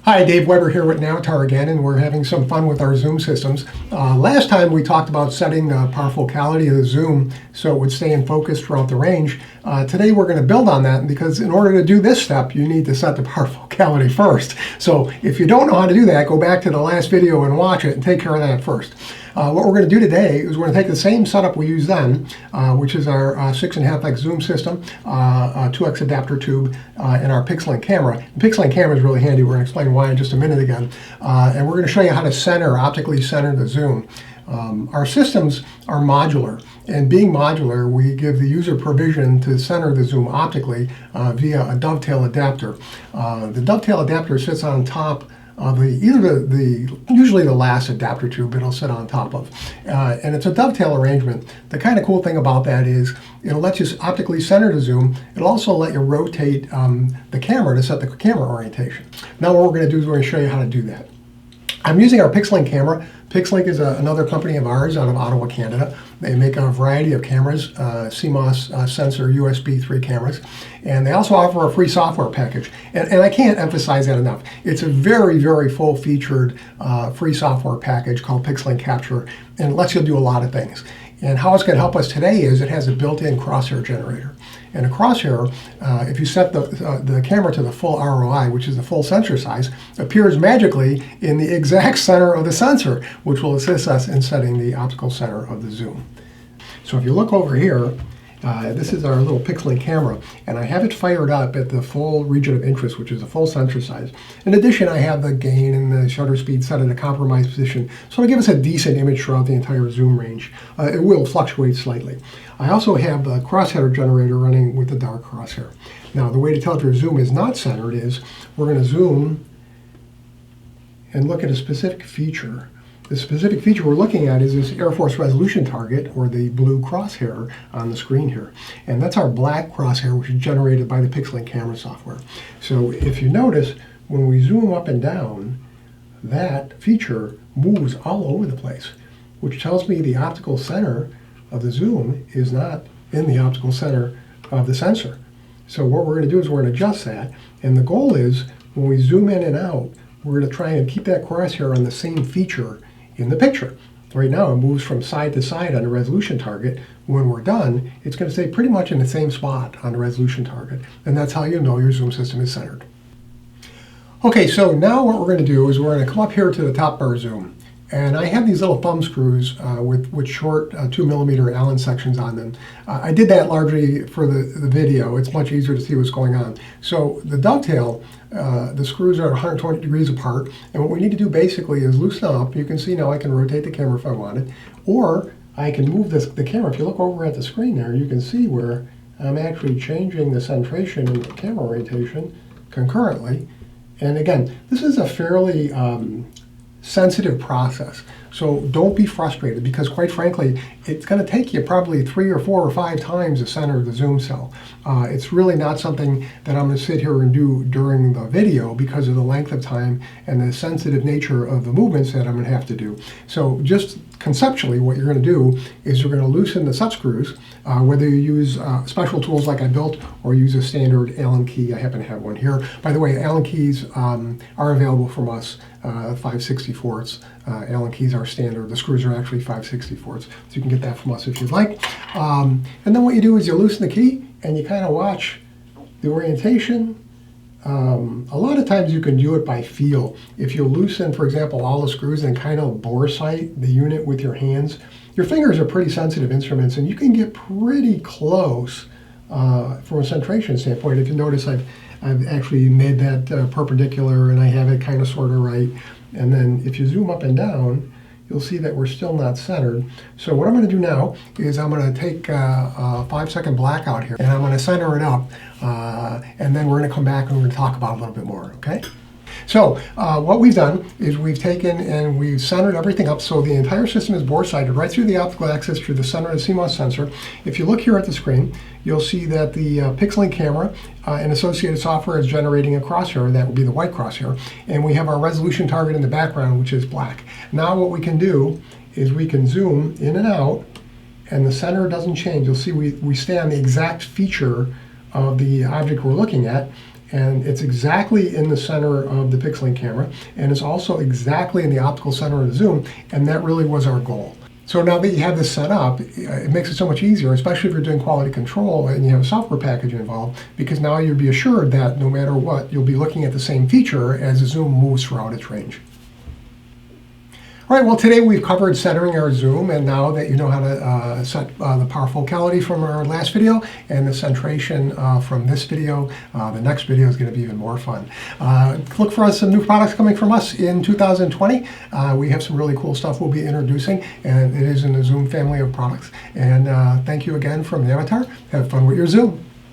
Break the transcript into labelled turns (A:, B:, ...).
A: Hi, Dave Weber here with Navitar again, and we're having some fun with our zoom systems. Last time we talked about setting the power focality of the zoom so it would stay in focus throughout the range. Today we're going to build on that, because in order to do this step you need to set the power focality first. So if you don't know how to do that, go back to the last video and watch it and take care of that first. What we're going to do today is we're going to take the same setup we used then, which is our 6.5x zoom system, 2x adapter tube, and our PixLink camera. The PixLink camera is really handy. We're going to explain why in just a minute again. And we're going to show you how to optically center the zoom. Our systems are modular, and being modular, we give the user provision to center the zoom optically via a dovetail adapter. The dovetail adapter sits on top of usually the last adapter tube it'll sit on top of. And it's a dovetail arrangement. The kind of cool thing about that is it'll let you optically center the zoom. It'll also let you rotate the camera to set the camera orientation. Now what we're going to do is we're going to show you how to do that. I'm using our PixLink camera. PixLink is another company of ours out of Ottawa, Canada. They make a variety of cameras, CMOS sensor USB 3 cameras, and they also offer a free software package. And I can't emphasize that enough. It's a very, very full-featured free software package called PixLink Capture, and it lets you do a lot of things. And how it's going to help us today is it has a built-in crosshair generator. And a crosshair, if you set the camera to the full ROI, which is the full sensor size, appears magically in the exact center of the sensor, which will assist us in setting the optical center of the zoom. So if you look over here, this is our little PixLink camera, and I have it fired up at the full region of interest, which is the full sensor size. In addition, I have the gain and the shutter speed set at a compromised position, so it'll give us a decent image throughout the entire zoom range. It will fluctuate slightly. I also have the crosshair generator running with the dark crosshair. Now, the way to tell if your zoom is not centered is we're going to zoom and look at a specific feature. The specific feature we're looking at is this Air Force resolution target, or the blue crosshair on the screen here. And that's our black crosshair, which is generated by the PixLink camera software. So if you notice, when we zoom up and down, that feature moves all over the place, which tells me the optical center of the zoom is not in the optical center of the sensor. So what we're going to do is we're going to adjust that. And the goal is, when we zoom in and out, we're going to try and keep that crosshair on the same feature in the picture. Right now it moves from side to side on the resolution target. When we're done, it's going to stay pretty much in the same spot on the resolution target, and that's how you know your zoom system is centered. Okay, so now what we're going to do is we're going to come up here to the top of our zoom, and I have these little thumb screws with short 2mm Allen sections on them. I did that largely for the video. It's much easier to see what's going on. So the dovetail, the screws are 120 degrees apart, and what we need to do basically is loosen up. You can see now I can rotate the camera if I wanted, or I can move the camera. If you look over at the screen there, you can see where I'm actually changing the centration and the camera orientation concurrently. And again, this is a fairly sensitive process. So don't be frustrated, because quite frankly, it's going to take you probably 3 or 4 or 5 times to center the zoom cell. It's really not something that I'm going to sit here and do during the video because of the length of time and the sensitive nature of the movements that I'm going to have to do. So just conceptually, what you're going to do is you're going to loosen the set screws, whether you use special tools like I built or use a standard Allen key. I happen to have one here. By the way, Allen keys are available from us, 5/64. Allen keys are standard. The screws are actually 5/64, so you can get that from us if you'd like. And then what you do is you loosen the key and you kind of watch the orientation. A lot of times you can do it by feel. If you loosen, for example, all the screws and kind of bore sight the unit with your hands, your fingers are pretty sensitive instruments, and you can get pretty close from a centration standpoint. If you notice, I've actually made that perpendicular, and I have it kind of sort of right. And then if you zoom up and down, you'll see that we're still not centered. So what I'm going to do now is I'm going to take a 5-second blackout here, and I'm going to center it up, and then we're going to come back and we're going to talk about it a little bit more, okay? So what we've done is we've taken and we've centered everything up so the entire system is bore-sighted right through the optical axis through the center of the CMOS sensor. If you look here at the screen, you'll see that the PixLink camera and associated software is generating a crosshair. That will be the white crosshair. And we have our resolution target in the background, which is black. Now what we can do is we can zoom in and out, and the center doesn't change. You'll see we stay on the exact feature of the object we're looking at. and it's exactly in the center of the Pixlink camera, and it's also exactly in the optical center of the zoom, and that really was our goal. So now that you have this set up, it makes it so much easier, especially if you're doing quality control and you have a software package involved, because now you'll be assured that no matter what, you'll be looking at the same feature as the zoom moves throughout its range. All right, well, today we've covered centering our zoom, and now that you know how to set the power focality from our last video and the centration from this video, the next video is going to be even more fun. Look for some new products coming from us in 2020. We have some really cool stuff we'll be introducing, and it is in the Zoom family of products. And thank you again from Navatar. Have fun with your Zoom.